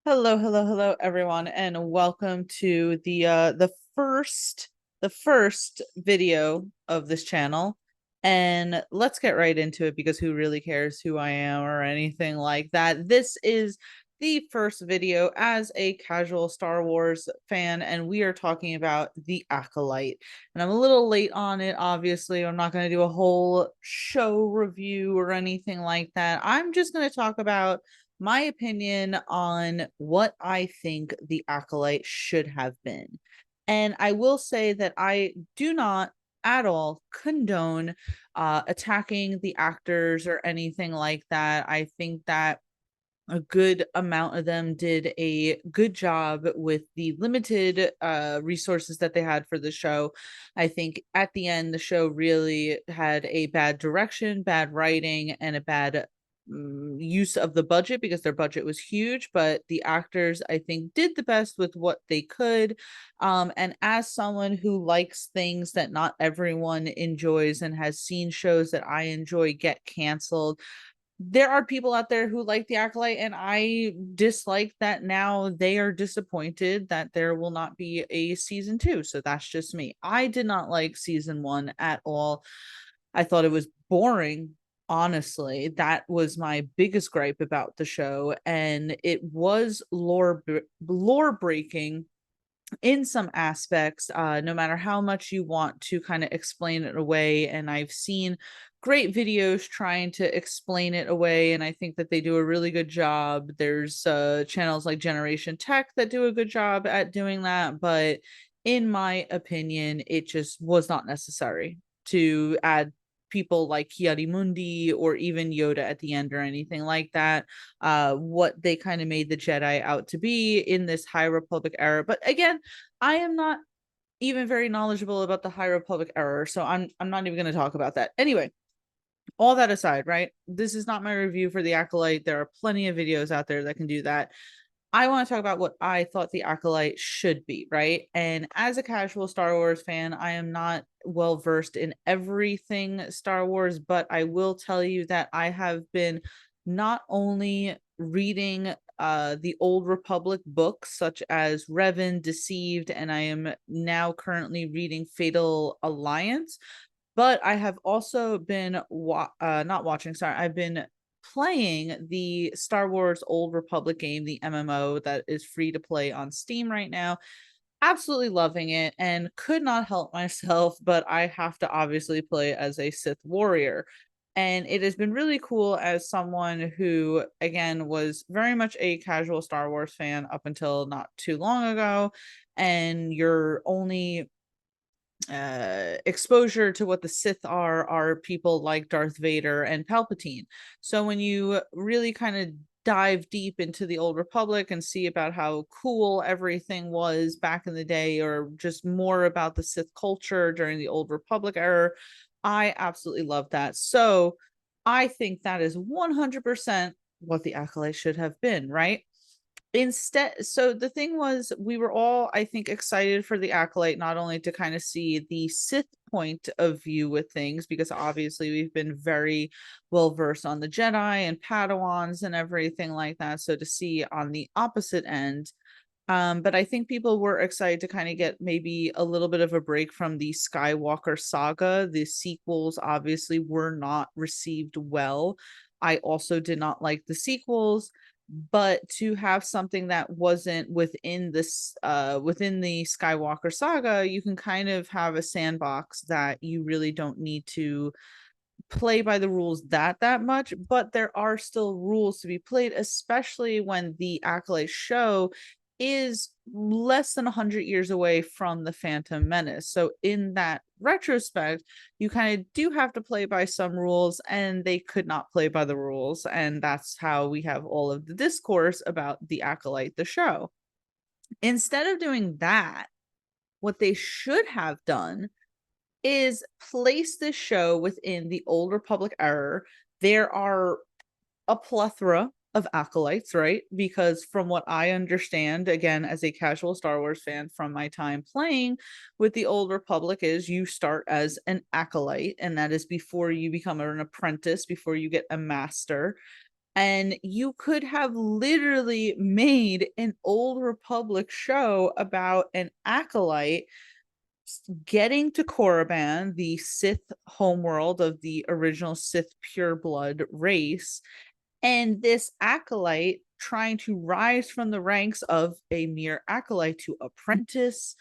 Hello, everyone, and welcome to the first video of this channel. And let's get right into it because who really cares who I am or anything like that? This is the first video as a casual Star Wars fan, and we are talking about the Acolyte. And I'm a little late on it, obviously. I'm not going to do a whole show review or anything like that. I'm just going to talk about my opinion on what I think the Acolyte should have been. And I will say that I do not at all condone attacking the actors or anything like that. I think that a good amount of them did a good job with the limited resources that they had for the show. I think at the end, the show really had a bad direction, bad writing, and a bad use of the budget because their budget was huge, but the actors I think did the best with what they could. And as someone who likes things that not everyone enjoys and has seen shows that I enjoy get canceled, there are people out there who like the Acolyte, and I dislike that now they are disappointed that there will not be a season two. So that's just me. I did not like season one at all. I thought it was boring. Honestly, that was my biggest gripe about the show, and it was lore breaking in some aspects, no matter how much you want to kind of explain it away. And I've seen great videos trying to explain it away, and I think that they do a really good job. There's channels like Generation Tech that do a good job at doing that, but in my opinion, it just was not necessary to add people like Mundi or even Yoda at the end or anything like that. What they kind of made the Jedi out to be in this High Republic era. But again, I am not even very knowledgeable about the High Republic era, so I'm not even going to talk about that. Anyway, all that aside, right? This is not my review for the Acolyte. There are plenty of videos out there that can do that. I want to talk about what I thought the Acolyte should be, right? And as a casual Star Wars fan, I am not well versed in everything Star Wars, but I will tell you that I have been not only reading the Old Republic books such as Revan, Deceived, and I am now currently reading Fatal Alliance, but I have also been not watching, sorry, I've been playing the Star Wars Old Republic game, the MMO that is free to play on Steam right now. Absolutely loving it and could not help myself, but I have to obviously play as a Sith warrior. And it has been really cool as someone who, again, was very much a casual Star Wars fan up until not too long ago. And your only exposure to what the Sith are people like Darth Vader and Palpatine. So when you really kind of dive deep into the Old Republic and see about how cool everything was back in the day, or just more about the Sith culture during the Old Republic era, I absolutely love that. So I think that is 100% what the Acolyte should have been, right? Instead, so the thing was, we were all, I think, excited for the Acolyte, not only to kind of see the Sith point of view with things, because obviously we've been very well versed on the Jedi and Padawans and everything like that. So to see on the opposite end, but I think people were excited to kind of get maybe a little bit of a break from the Skywalker saga. The sequels obviously were not received well. I also did not like the sequels, but to have something that wasn't within this within the Skywalker saga, you can kind of have a sandbox that you really don't need to play by the rules that much, but there are still rules to be played, especially when the Acolyte show is less than 100 years away from the Phantom Menace. So in that retrospect, you kind of do have to play by some rules, and they could not play by the rules, and that's how we have all of the discourse about the Acolyte, the show. Instead of doing that, what they should have done is place this show within the Old Republic era. There are a plethora of acolytes, right? Because from what I understand, again, as a casual Star Wars fan from my time playing with the Old Republic, is you start as an acolyte, and that is before you become an apprentice, before you get a master. And you could have literally made an Old Republic show about an acolyte getting to Korriban, the Sith homeworld of the original Sith pureblood race, and this acolyte trying to rise from the ranks of a mere acolyte to apprentice,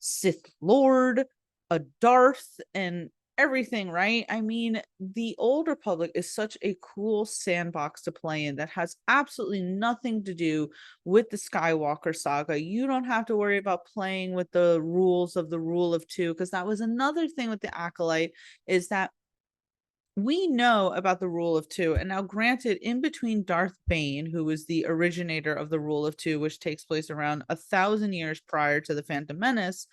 Sith Lord, a Darth, and everything, right? I mean, the Old Republic is such a cool sandbox to play in that has absolutely nothing to do with the Skywalker saga. You don't have to worry about playing with the rules of the Rule of Two, because that was another thing with the Acolyte, is that we know about the Rule of Two. And now, granted, in between Darth Bane, who was the originator of the Rule of Two, which takes place around 1,000 years prior to the Phantom Menace,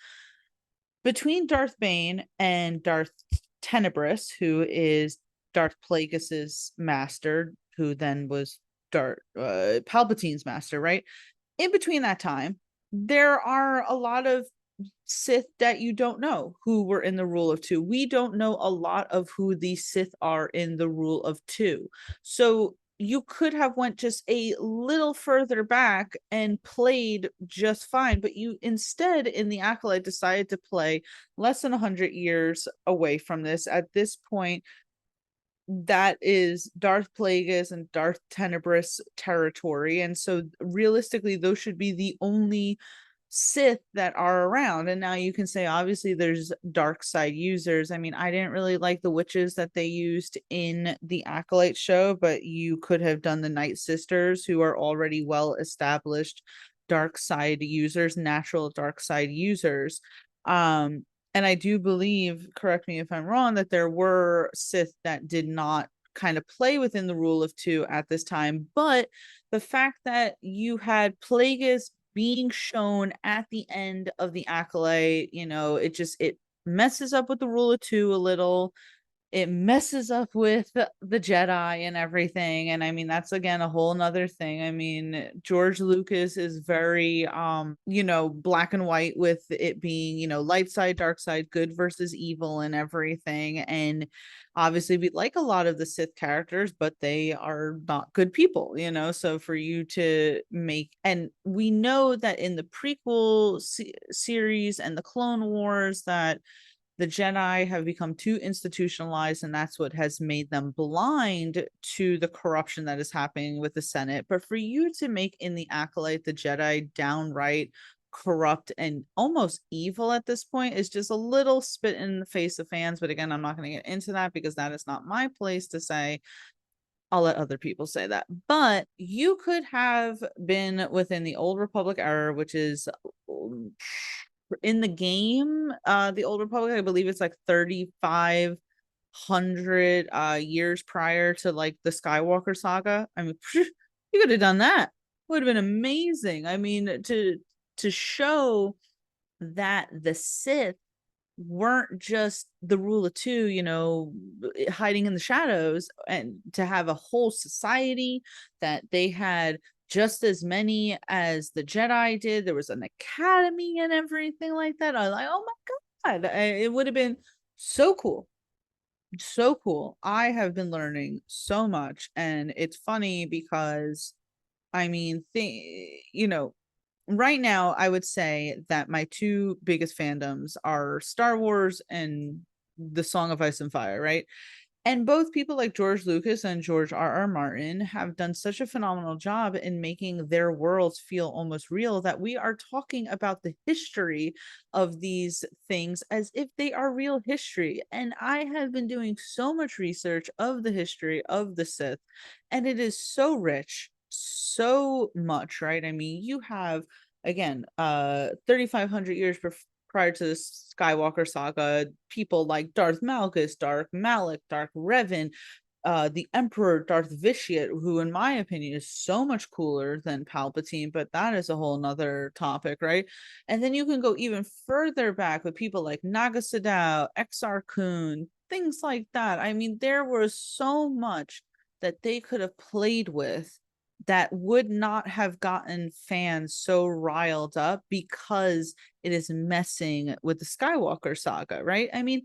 between Darth Bane and Darth Tenebris, who is Darth Plagueis's master, who then was Palpatine's master, right? In between that time, there are a lot of Sith that you don't know who were in the Rule of Two. We don't know a lot of who the Sith are in the Rule of Two. So you could have went just a little further back and played just fine, but you instead in the Acolyte decided to play less than 100 years away from this. At this point, that is Darth Plagueis and Darth Tenebris territory, and so realistically those should be the only Sith that are around. And now you can say obviously there's dark side users. I mean, I didn't really like the witches that they used in the Acolyte show, but you could have done the Night Sisters, who are already well established dark side users, natural dark side users. And I do believe, correct me if I'm wrong, that there were Sith that did not kind of play within the Rule of Two at this time, but the fact that you had Plagueis being shown at the end of the Acolyte, it messes up with the Rule of Two a little. It messes up with the Jedi and everything. And I mean, that's again a whole nother thing. I mean, George Lucas is very black and white with it being, light side, dark side, good versus evil and everything. And obviously we like a lot of the Sith characters, but they are not good people, so for you to make, and we know that in the prequel series and the Clone Wars that the Jedi have become too institutionalized, and that's what has made them blind to the corruption that is happening with the Senate. But for you to make in the Acolyte the Jedi downright corrupt and almost evil at this point is just a little spit in the face of fans. But again, I'm not going to get into that because that is not my place to say. I'll let other people say that. But you could have been within the Old Republic era, which is in the game, the Old Republic, I believe it's like 3,500 years prior to like the Skywalker saga. I mean, you could have done that. Would have been amazing. I mean, to show that the Sith weren't just the Rule of Two, hiding in the shadows, and to have a whole society that they had just as many as the Jedi did. There was an academy and everything like that. I was like, oh my God, it would have been so cool. So cool. I have been learning so much. And it's funny because, I mean, right now, I would say that my two biggest fandoms are Star Wars and the Song of Ice and Fire, right? And both people like George Lucas and George R.R. Martin have done such a phenomenal job in making their worlds feel almost real that we are talking about the history of these things as if they are real history. And I have been doing so much research of the history of the Sith, and it is so rich, so much, right? I mean, you have again 3,500 years prior to the Skywalker saga, people like Darth Malgus, Darth Malak, Darth Revan, the Emperor Darth Vitiate, who in my opinion is so much cooler than Palpatine, but that is a whole nother topic, right? And then you can go even further back with people like Naga Sadow, Exar Kun, things like that. I mean, there was so much that they could have played with that would not have gotten fans so riled up because it is messing with the Skywalker saga, right? I mean,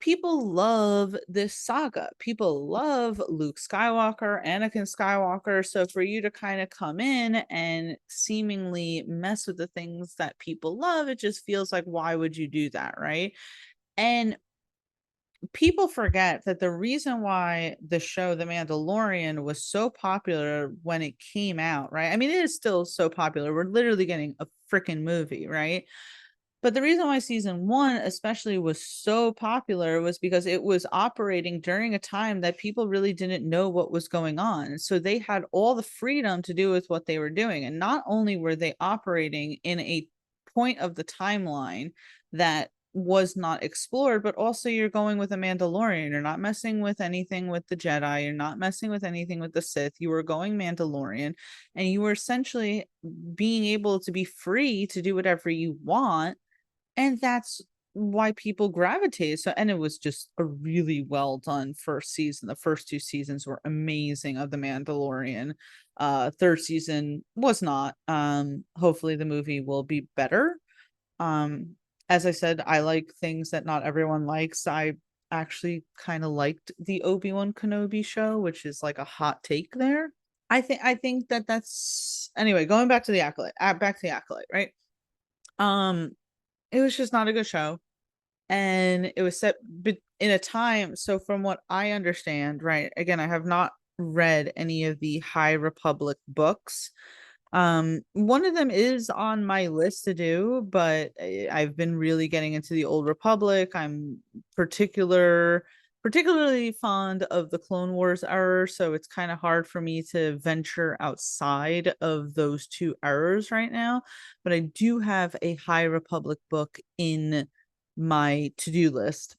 people love this saga. People love Luke Skywalker, Anakin Skywalker. So for you to kind of come in and seemingly mess with the things that people love, it just feels like, why would you do that? Right. And people forget that the reason why the show The Mandalorian was so popular when it came out, right? I mean, it is still so popular. We're literally getting a freaking movie, right? But the reason why season one, especially, was so popular was because it was operating during a time that people really didn't know what was going on. So they had all the freedom to do with what they were doing. And not only were they operating in a point of the timeline that was not explored, but also you're going with a Mandalorian. You're not messing with anything with the Jedi. You're not messing with anything with the Sith. You were going Mandalorian, and you were essentially being able to be free to do whatever you want, and that's why people gravitate. So, and it was just a really well done first season. The first two seasons were amazing of The Mandalorian. Third season was not. Hopefully the movie will be better. Um, as I said, I like things that not everyone likes. I actually kind of liked the Obi-Wan Kenobi show, which is like a hot take there. I think that that's anyway, going back to the Acolyte, back to the Acolyte, right? Um, it was just not a good show, and it was set in a time, so from what I understand, right, again, I have not read any of the High Republic books. One of them is on my list to do, but I've been really getting into the Old Republic. I'm particularly fond of the Clone Wars era, so it's kind of hard for me to venture outside of those two eras right now. But I do have a High Republic book in my to-do list.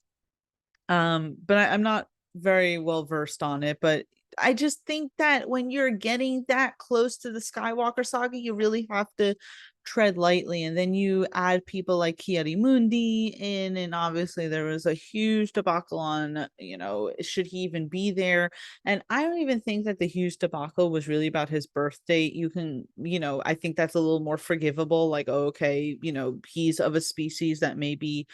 But I'm not very well versed on it, but I just think that when you're getting that close to the Skywalker saga, you really have to tread lightly. And then you add people like Mundi in, and obviously there was a huge debacle on, should he even be there? And I don't even think that the huge debacle was really about his birth date. You can, I think that's a little more forgivable. Like, oh, okay, he's of a species that maybe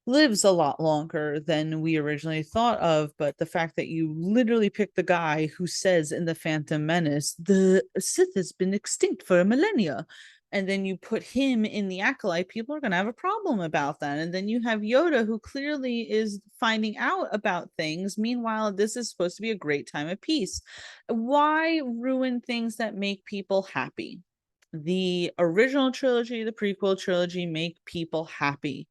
lives a lot longer than we originally thought of, but the fact that you literally pick the guy who says in the Phantom Menace, the Sith has been extinct for a millennia, and then you put him in the Acolyte, people are going to have a problem about that. And then you have Yoda, who clearly is finding out about things. Meanwhile, this is supposed to be a great time of peace. Why ruin things that make people happy? The original trilogy, the prequel trilogy make people happy.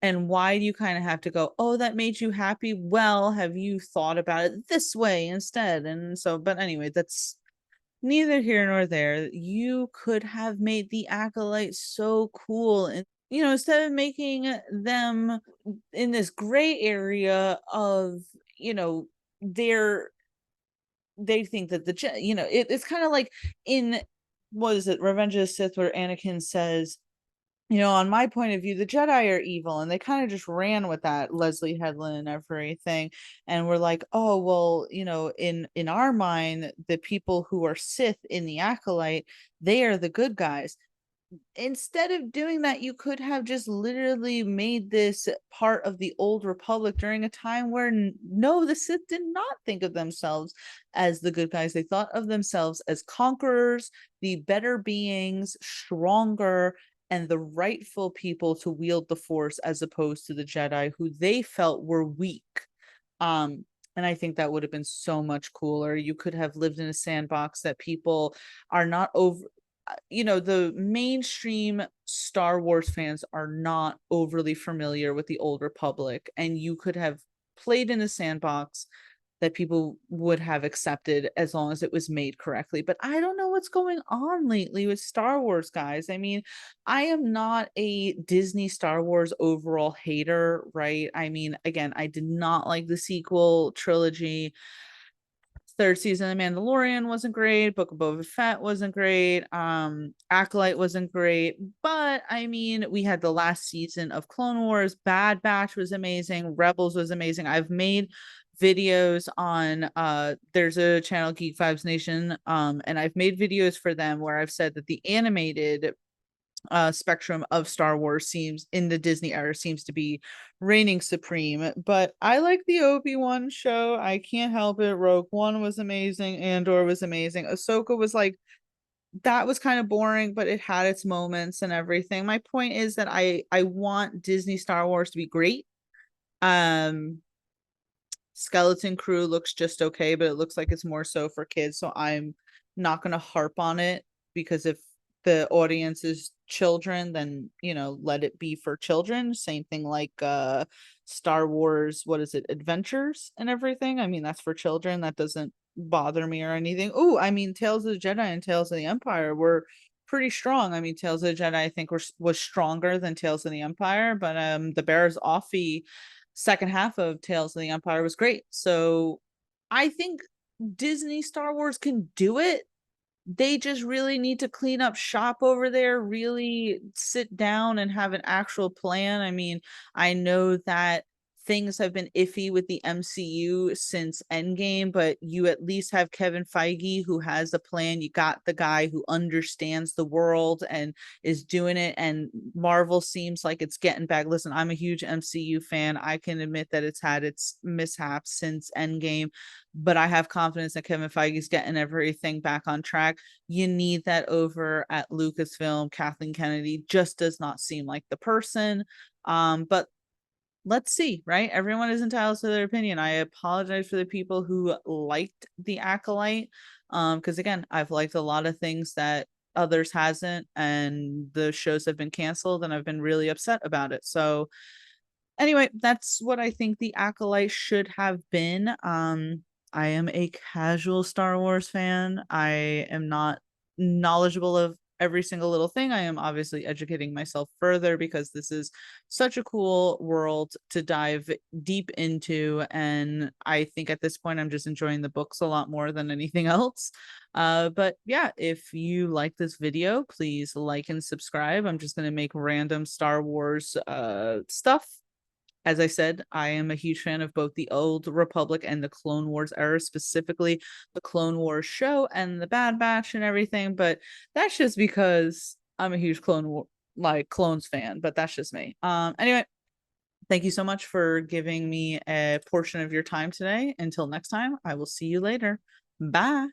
And why do you kind of have to go, oh, that made you happy? Well, have you thought about it this way instead? And so, but anyway, that's neither here nor there. You could have made the Acolyte so cool. And, instead of making them in this gray area of, they're, they think that it's kind of like in, what is it, Revenge of the Sith, where Anakin says, on my point of view, the Jedi are evil, and they kind of just ran with that, Leslie Headland and everything. And we're like, oh, well, in our mind, the people who are Sith in the Acolyte, they are the good guys. Instead of doing that, you could have just literally made this part of the Old Republic during a time where no, the Sith did not think of themselves as the good guys. They thought of themselves as conquerors, the better beings, stronger, and the rightful people to wield the Force, as opposed to the Jedi, who they felt were weak. Um, and I think that would have been so much cooler. You could have lived in a sandbox that people are not over, the mainstream Star Wars fans are not overly familiar with the Old Republic, and you could have played in a sandbox that people would have accepted as long as it was made correctly. But I don't know what's going on lately with Star Wars, guys. I mean, I am not a Disney Star Wars overall hater, right? I mean, again, I did not like the sequel trilogy. Third season of Mandalorian wasn't great. Book of Boba Fett wasn't great. Acolyte wasn't great. But I mean, we had the last season of Clone Wars. Bad Batch was amazing. Rebels was amazing. I've made videos on there's a channel, Geek Vibes Nation, and I've made videos for them where I've said that the animated spectrum of Star Wars seems in the Disney era seems to be reigning supreme. But I like the Obi-Wan show. I can't help it. Rogue One was amazing. Andor was amazing. Ahsoka was like, that was kind of boring, but it had its moments and everything. My point is that I want Disney Star Wars to be great. Um Skeleton Crew looks just okay, but it looks like it's more so for kids. So I'm not going to harp on it, because if the audience is children, then, let it be for children. Same thing like Star Wars, what is it, Adventures and everything. I mean, that's for children. That doesn't bother me or anything. Oh, I mean, Tales of the Jedi and Tales of the Empire were pretty strong. I mean, Tales of the Jedi, I think, was stronger than Tales of the Empire, but the Bears Offie second half of Tales of the Empire was great. So I think Disney Star Wars can do it. They just really need to clean up shop over there, really sit down and have an actual plan. I mean, I know that things have been iffy with the MCU since Endgame, but you at least have Kevin Feige who has a plan. You got the guy who understands the world and is doing it. And Marvel seems like it's getting back. Listen, I'm a huge MCU fan. I can admit that it's had its mishaps since Endgame, but I have confidence that Kevin Feige's getting everything back on track. You need that over at Lucasfilm. Kathleen Kennedy just does not seem like the person. But let's see, right? Everyone is entitled to their opinion. I apologize for the people who liked the Acolyte. Because again, I've liked a lot of things that others hasn't, and the shows have been canceled, and I've been really upset about it. So anyway, that's what I think the Acolyte should have been. I am a casual Star Wars fan. I am not knowledgeable of every single little thing. I am obviously educating myself further because this is such a cool world to dive deep into. And I think at this point, I'm just enjoying the books a lot more than anything else. But yeah, if you like this video, please like and subscribe. I'm just going to make random Star Wars stuff. As I said, I am a huge fan of both the Old Republic and the Clone Wars era, specifically the Clone Wars show and the Bad Batch and everything. But that's just because I'm a huge Clones fan. But that's just me. Anyway, thank you so much for giving me a portion of your time today. Until next time, I will see you later. Bye.